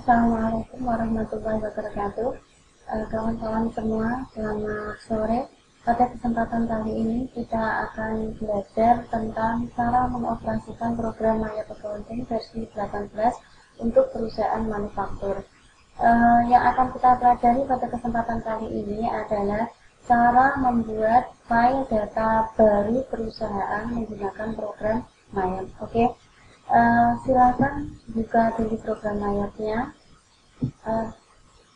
Assalamualaikum warahmatullahi wabarakatuh. Kawan-kawan semua, selamat sore. Pada kesempatan kali ini kita akan belajar tentang cara mengoperasikan program Maya Accounting versi 18 untuk perusahaan manufaktur. Yang akan kita pelajari pada kesempatan kali ini adalah cara membuat file data baru perusahaan menggunakan program Maya. Oke. Silakan buka dulu program Maya-nya.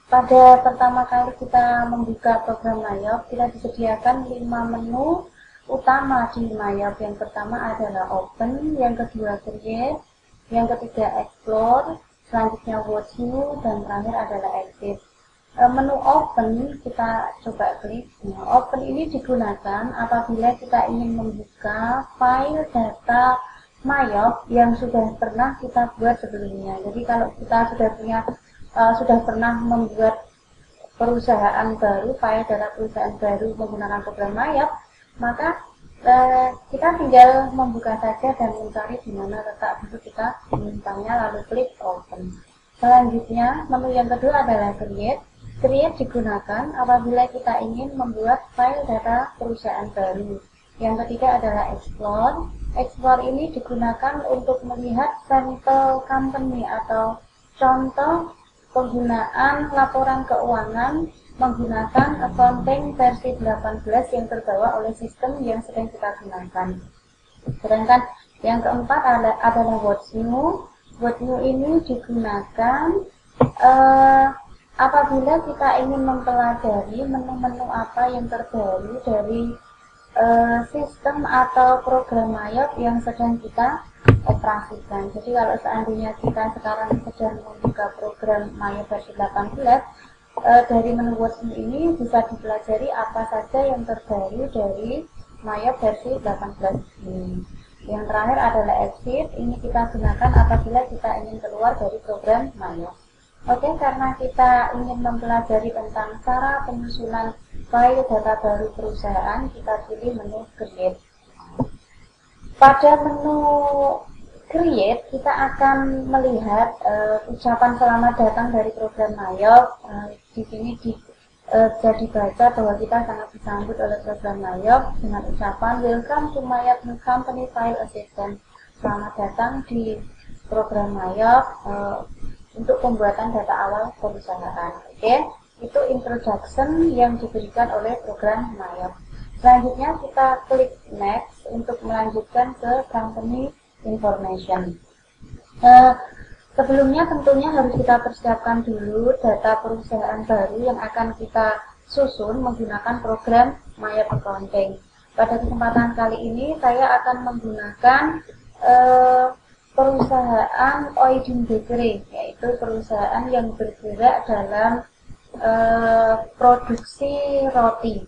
Pada pertama kali kita membuka program Maya, kita disediakan 5 menu utama di Maya. Yang pertama adalah Open, yang kedua Create, yang ketiga Explore, selanjutnya Watch New, dan terakhir adalah Exit. Menu Open kita coba klik. Open ini digunakan apabila kita ingin membuka file data Maya yang sudah pernah kita buat sebelumnya. Jadi kalau kita sudah pernah membuat perusahaan baru, file data perusahaan baru menggunakan program Maya, maka kita tinggal membuka saja dan mencari di mana letak buku kita menyimpannya, lalu klik Open. Selanjutnya, menu yang kedua adalah Create. Create digunakan apabila kita ingin membuat file data perusahaan baru. Yang ketiga adalah Explore. Explore ini digunakan untuk melihat sampel company atau contoh penggunaan laporan keuangan menggunakan accounting versi 18 yang terbawa oleh sistem yang sedang kita gunakan. Sedangkan yang keempat adalah Watch New. Watch New ini digunakan apabila kita ingin mempelajari menu-menu apa yang terbaru dari sistem atau program Maya yang sedang kita operasikan. Jadi kalau seandainya kita sekarang sedang membuka program Maya versi 18, dari menu Watch New ini bisa dipelajari apa saja yang terbaru dari Maya versi 18 ini. Yang terakhir adalah Exit. Ini kita gunakan apabila kita ingin keluar dari program Maya. Oke, karena kita ingin mempelajari tentang cara penyusunan file data baru perusahaan, kita pilih menu Create. Pada menu Create, kita akan melihat ucapan selamat datang dari program Maya. Di sini bisa dibaca bahwa kita sangat disambut oleh program Maya dengan ucapan Welcome to Maya Company File Assistant. Selamat datang di program Maya untuk pembuatan data awal perusahaan. Oke, itu introduction yang diberikan oleh program Maya. Selanjutnya kita klik Next untuk melanjutkan ke Company Information. Sebelumnya tentunya harus kita persiapkan dulu data perusahaan baru yang akan kita susun menggunakan program Maya Accounting. Pada kesempatan kali ini saya akan menggunakan perusahaan Oidin Bakery, yaitu perusahaan yang bergerak dalam produksi roti.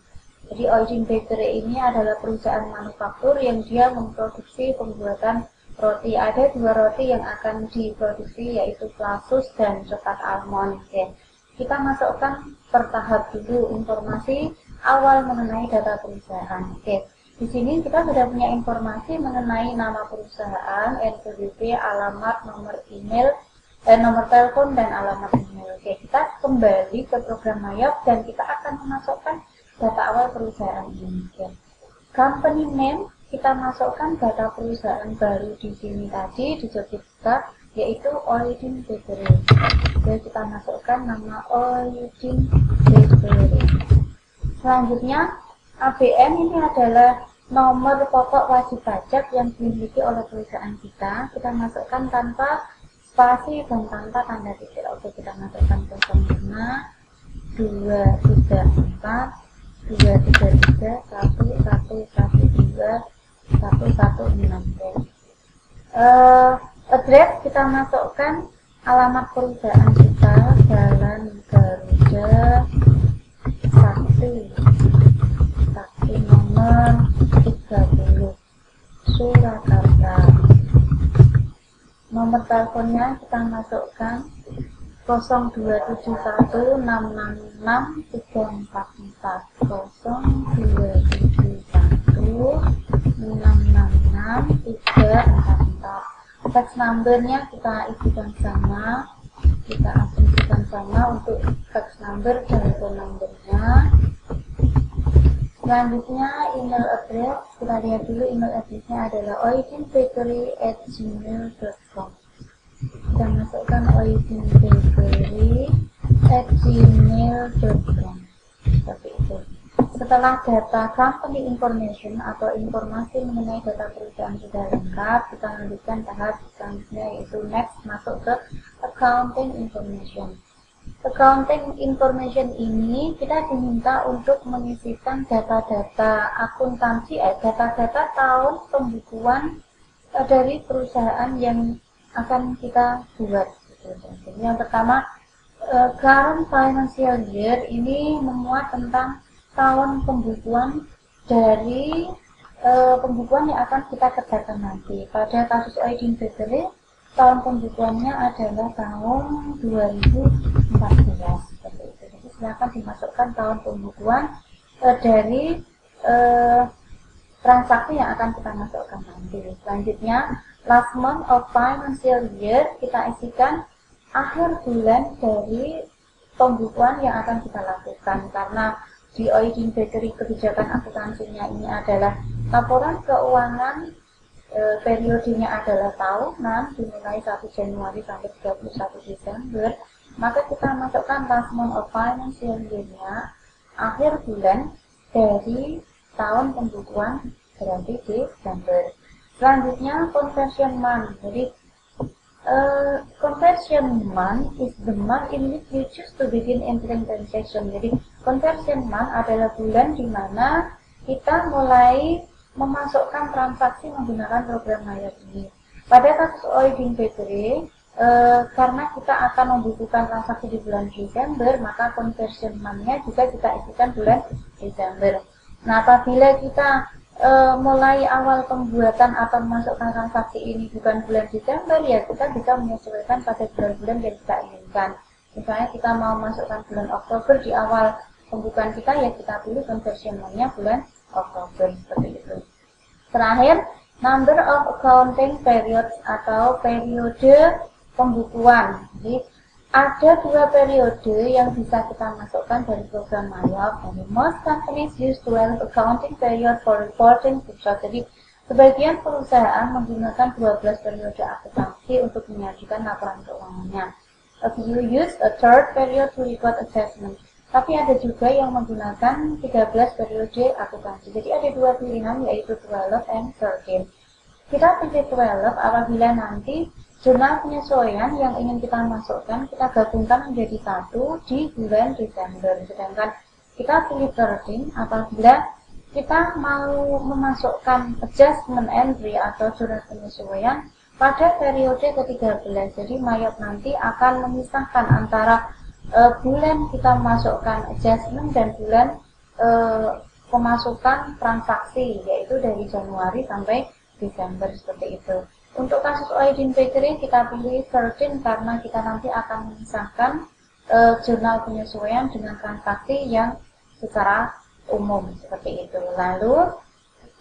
Jadi Oidin Bakery ini adalah perusahaan manufaktur yang dia memproduksi pembuatan roti. Ada 2 roti yang akan diproduksi, yaitu Flasus dan coklat almond. Oke. Kita masukkan per tahap dulu informasi awal mengenai data perusahaan. Oke. Di sini kita sudah punya informasi mengenai nama perusahaan, NPWP, alamat, nomor email, nomor telepon, dan alamat email. Oke, kita kembali ke program Maya dan kita akan memasukkan data awal perusahaan ini. Oke. Company name, kita masukkan data perusahaan baru di sini tadi, di job kita, yaitu Oidin Bakery. Oke, kita masukkan nama Oidin Bakery. Selanjutnya, ABN ini adalah nomor pokok wajib pajak yang dimiliki oleh perusahaan kita. Kita masukkan tanpa spasi dan tanpa tanda titik. Oke, kita masukkan 05 234 233 1112 116. Address kita masukkan alamat perusahaan kita, Jalan Garuda 1, taksi nomor 30, Surakarta. Nomor teleponnya kita masukkan 0271 666 344, 0271 666 344. Fax numbernya kita isikan sama kita asumsikan sama untuk fax number dan phone numbernya. Selanjutnya email address, kita lihat dulu email addressnya adalah oidinbakery@gmail.com. Kita masukkan oidinbakery@gmail.com seperti itu. Setelah data company information atau informasi mengenai data perusahaan sudah lengkap, kita lanjutkan tahap selanjutnya yaitu next, masuk ke accounting information. Accounting information ini kita diminta untuk mengisikan data-data akuntansi, data-data tahun pembukuan dari perusahaan yang akan kita buat. Jadi yang pertama, current financial year ini memuat tentang tahun pembukuan dari pembukuan yang akan kita kerjakan nanti. Pada kasus Oidin Bakery, tahun pembukuannya adalah tahun 2014 seperti itu. Jadi silakan dimasukkan tahun pembukuan dari transaksi yang akan kita masukkan nanti. Selanjutnya, last month of financial year, kita isikan akhir bulan dari pembukuan yang akan kita lakukan. Karena di Oidin Bakery kebijakan akuntansinya ini adalah laporan keuangan, periodenya adalah tahunan dimulai 1 Januari sampai 31 Desember, maka kita masukkan last month of financial year-nya akhir bulan dari tahun pembukuan berarti Desember. Selanjutnya conversion month. Jadi conversion month is the month in which you choose to begin entering transaction. Jadi conversion month adalah bulan di mana kita mulai memasukkan transaksi menggunakan program Mayop ini. Pada kasus Oidin Bakery, karena kita akan membukukan transaksi di bulan Desember, maka conversion month-nya juga kita isikan bulan Desember. Nah, apabila kita mulai awal pembuatan atau memasukkan transaksi ini bukan bulan Desember, ya kita bisa menyesuaikan pada bulan-bulan yang kita inginkan. Misalnya kita mau masukkan bulan Oktober di awal pembukaan kita, ya kita pilih conversion month-nya bulan Oktober seperti itu. Terakhir, number of accounting periods atau periode pembukuan. Jadi ada 2 periode yang bisa kita masukkan dari program Mayop. Jadi most companies use 12 accounting period for reporting purposes. Jadi sebagian perusahaan menggunakan 12 periode akuntansi untuk menyajikan laporan keuangannya. A few use a third period to record assessment. Tapi ada juga yang menggunakan 13 periode akuntansi. Jadi ada 2 pilihan, yaitu 12 and 13. Kita pilih 12 apabila nanti jurnal penyesuaian yang ingin kita masukkan, kita gabungkan menjadi satu di bulan Desember. Sedangkan kita pilih 13 apabila kita mau memasukkan adjustment entry atau jurnal penyesuaian pada periode ke-13. Jadi Mayop nanti akan memisahkan antara bulan kita masukkan adjustment dan bulan pemasukan transaksi, yaitu dari Januari sampai Desember seperti itu. Untuk kasus Oidin Bakery kita pilih 13 karena kita nanti akan memisahkan jurnal penyesuaian dengan transaksi yang secara umum seperti itu. Lalu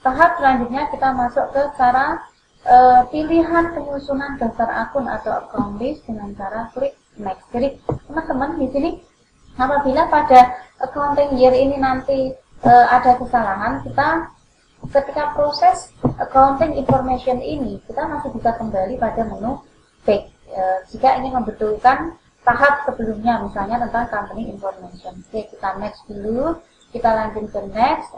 tahap selanjutnya kita masuk ke cara pilihan penyusunan daftar akun atau account list dengan cara klik next. Jadi teman-teman di sini apabila pada accounting year ini nanti ada kesalahan, kita ketika proses accounting information ini kita masih bisa kembali pada menu back jika ingin membetulkan tahap sebelumnya, misalnya tentang company information. Oke, kita next dulu, kita lanjut ke next.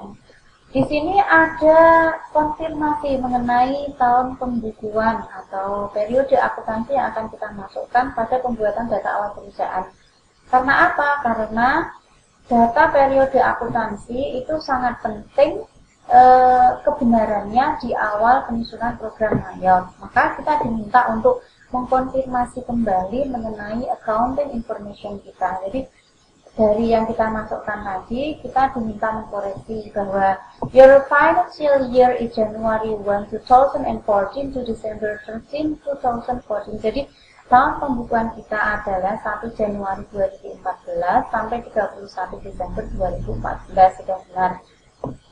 Di sini ada konfirmasi mengenai tahun pembukuan atau periode akuntansi yang akan kita masukkan pada pembuatan data awal perusahaan. Karena apa? Karena data periode akuntansi itu sangat penting kebenarannya di awal penyusunan program Mayop. Maka kita diminta untuk mengkonfirmasi kembali mengenai accounting information kita. Jadi dari yang kita masukkan tadi, kita diminta mengkoreksi bahwa your financial year is January 1, 2014 to December 13, 2014. Jadi tahun pembukuan kita adalah 1 Januari 2014 sampai 31 Desember 2014. Sudah benar.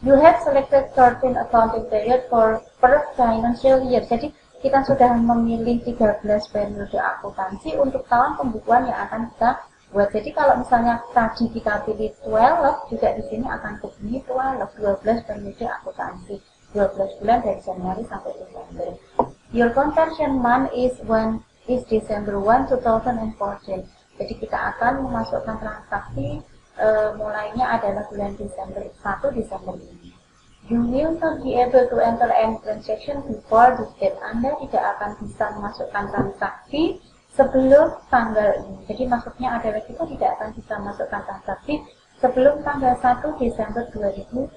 You have selected 13 accounting period for per financial year. Jadi kita sudah memilih 13 periode akuntansi untuk tahun pembukuan yang akan kita buat. Jadi kalau misalnya tadi kita pilih 12, juga di sini akan kebunyi 12 periode akuntansi, 12 bulan dari Januari sampai Desember. Your conversion month is December 1, 2014. Jadi kita akan memasukkan transaksi mulainya adalah bulan Desember 1 Desember ini. You will not be able to enter any transaction before this date. Anda tidak akan bisa memasukkan transaksi sebelum tanggal ini. Jadi maksudnya adalah kita tidak akan bisa masukkan transaksi sebelum tanggal 1 Desember 2014.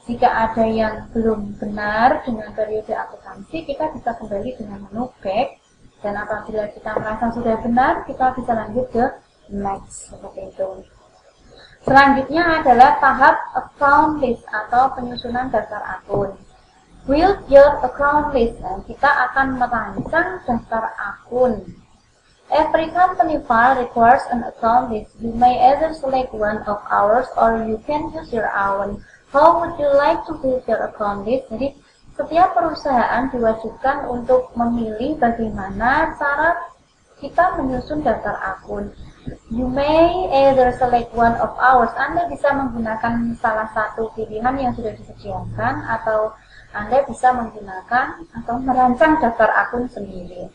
Jika ada yang belum benar dengan periode akuntansi, kita bisa kembali dengan menu back. Dan apabila kita merasa sudah benar, kita bisa lanjut ke next, seperti itu. Selanjutnya adalah tahap account list atau penyusunan daftar akun. Build your account list. Kita akan merancang daftar akun. Every company file requires an account list. You may either select one of ours or you can use your own. How would you like to build your account list? Jadi setiap perusahaan diwajibkan untuk memilih bagaimana cara kita menyusun daftar akun. You may either select one of ours. Anda bisa menggunakan salah satu pilihan yang sudah disediakan, atau Anda bisa menggunakan atau merancang daftar akun sendiri.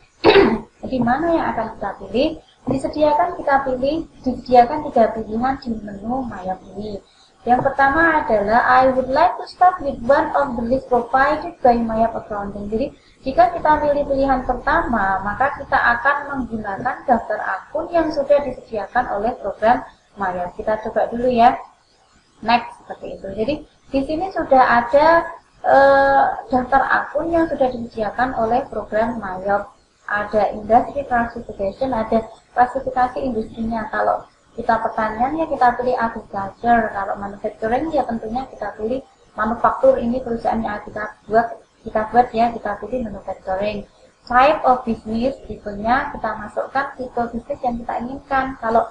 Jadi mana yang akan kita pilih? Disediakan 3 pilihan di menu Mayap ini. Yang pertama adalah I would like to start with one of the list provided by Mayap Accounting. Jadi jika kita pilih pilihan pertama, maka kita akan menggunakan daftar akun yang sudah disediakan oleh program Mayap. Kita coba dulu ya. Next, seperti itu. Jadi di sini sudah ada daftar akun yang sudah disediakan oleh program Mayap. Ada industry classification, ada klasifikasi industrinya. Kalau kita pertanian ya kita pilih agriculture. Kalau manufacturing ya tentunya kita pilih manufaktur. Ini perusahaan yang kita buat ya, kita pilih manufacturing. Type of business, tipenya kita masukkan tipe bisnis yang kita inginkan. Kalau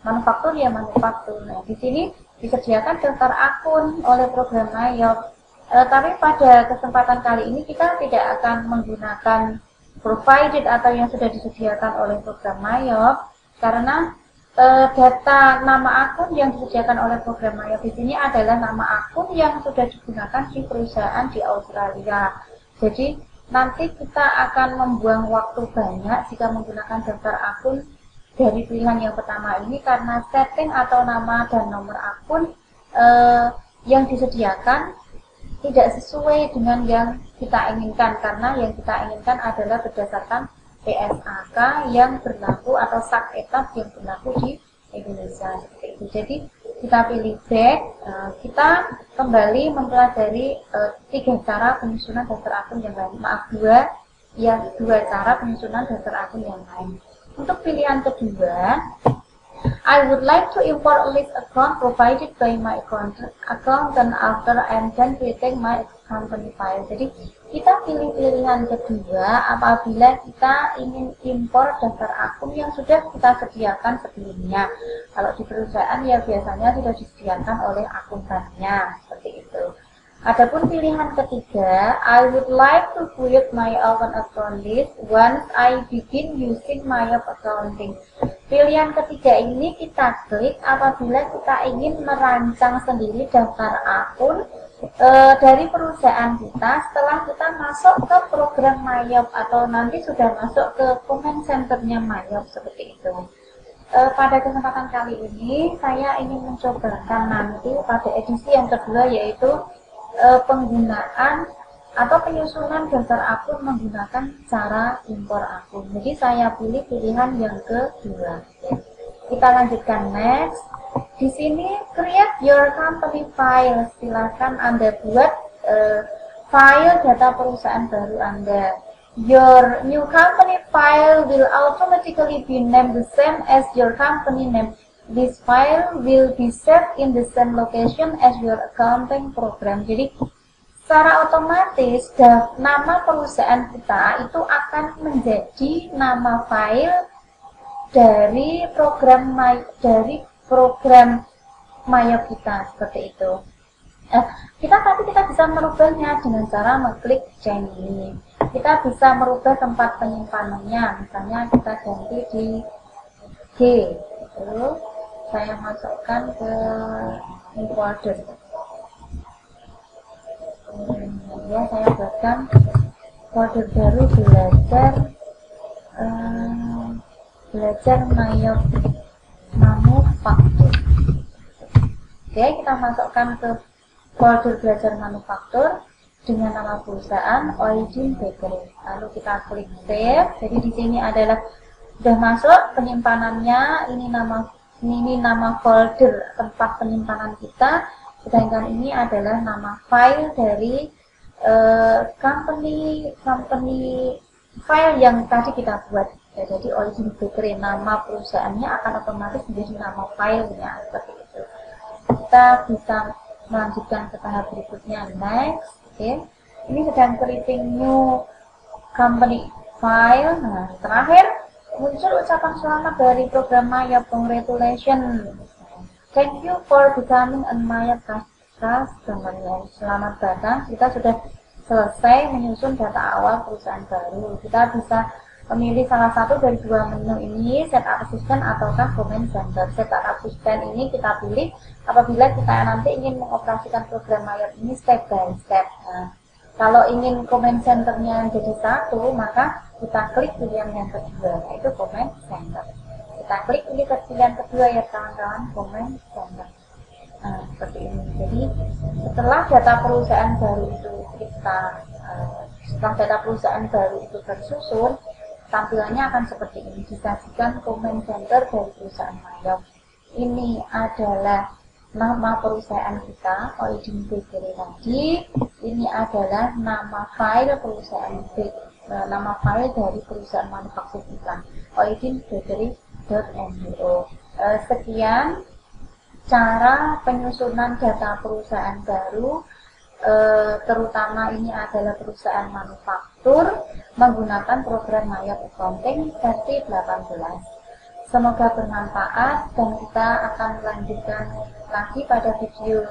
manufaktur ya manufaktur. Nah, di sini disediakan daftar akun oleh program Mayap. Tapi pada kesempatan kali ini kita tidak akan menggunakan provided atau yang sudah disediakan oleh program Mayap, karena data nama akun yang disediakan oleh program Mayap di sini adalah nama akun yang sudah digunakan di perusahaan di Australia. Jadi nanti kita akan membuang waktu banyak jika menggunakan daftar akun dari pilihan yang pertama ini, karena setting atau nama dan nomor akun yang disediakan tidak sesuai dengan yang kita inginkan, karena yang kita inginkan adalah berdasarkan PSAK yang berlaku atau SAK etap yang berlaku di Indonesia, seperti itu. Jadi kita pilih back, kita kembali mempelajari 3 cara penyusunan daftar akun yang lain. Maaf, 2 cara penyusunan daftar akun yang lain. Untuk pilihan kedua, I would like to import a list account provided by my accountant after and then creating my company file. Jadi kita pilih pilihan kedua apabila kita ingin impor daftar akun yang sudah kita sediakan sebelumnya. Kalau di perusahaan ya biasanya sudah disediakan oleh akuntannya, seperti itu. Adapun pilihan ketiga, I would like to create my own account list once I begin using Mayap Accounting. Pilihan ketiga ini kita klik apabila kita ingin merancang sendiri daftar akun dari perusahaan kita setelah kita masuk ke program Mayap atau nanti sudah masuk ke comment centernya Mayap, seperti itu. Pada kesempatan kali ini saya ingin mencobakan nanti pada edisi yang kedua, yaitu penggunaan atau penyusunan daftar akun menggunakan cara impor akun. Jadi saya pilih pilihan yang kedua. Kita lanjutkan next. Di sini create your company file. Silakan Anda buat file data perusahaan baru Anda. Your new company file will automatically be named the same as your company name. This file will be saved in the same location as your accounting program. Jadi secara otomatis nama perusahaan kita itu akan menjadi nama file dari program Mayap kita, seperti itu. Tapi kita bisa merubahnya dengan cara mengklik change ini. kita bisa merubah tempat penyimpanannya. Misalnya kita ganti di G, lalu saya masukkan ke folder. Ya, saya buatkan folder baru belajar Mayop manufaktur. Oke, kita masukkan ke folder belajar manufaktur dengan nama perusahaan Oidin Bakery. Lalu kita klik save. Jadi di sini adalah sudah masuk penyimpanannya. Ini nama folder tempat penyimpanan kita. Sedangkan ini adalah nama file dari company file yang tadi kita buat. Ya, jadi Oidin Bakery nama perusahaannya akan otomatis menjadi nama filenya seperti itu. Kita bisa melanjutkan ke tahap berikutnya, next. Oke. Ini sedang creating new company file. Nah, terakhir muncul ucapan selamat dari program Mayop. Congratulations, thank you for becoming a Mayop customer. Selamat datang, kita sudah selesai menyusun data awal perusahaan baru. Kita bisa memilih salah satu dari dua menu ini, setup assistant ataukah comment center. Setup assistant ini kita pilih apabila kita nanti ingin mengoperasikan program Mayop ini step by step. Nah, kalau ingin comment centernya jadi satu, maka kita klik pilihan yang kedua, yaitu comment center. Kita klik pilihan kedua ya kawan-kawan, comment center. Nah, seperti ini. Jadi setelah data perusahaan baru itu tersusun, tampilannya akan seperti ini. Disajikan comment center dari perusahaan Mayop. Ini adalah nama perusahaan kita, Oidin Bakery tadi. Ini adalah nama file nama file dari perusahaan manufaktur kita, oidinbakery.ngo. Sekian cara penyusunan data perusahaan baru, terutama ini adalah perusahaan manufaktur menggunakan program Mayop Accounting versi 18. Semoga bermanfaat dan kita akan melanjutkan lagi pada video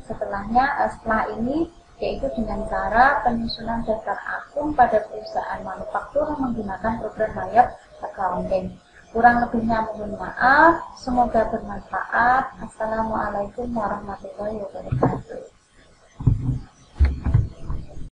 setelahnya setelah ini, yaitu dengan cara penyusunan daftar akun pada perusahaan manufaktur menggunakan program Mayop Accounting. Kurang lebihnya mohon maaf, semoga bermanfaat. Assalamualaikum warahmatullahi wabarakatuh.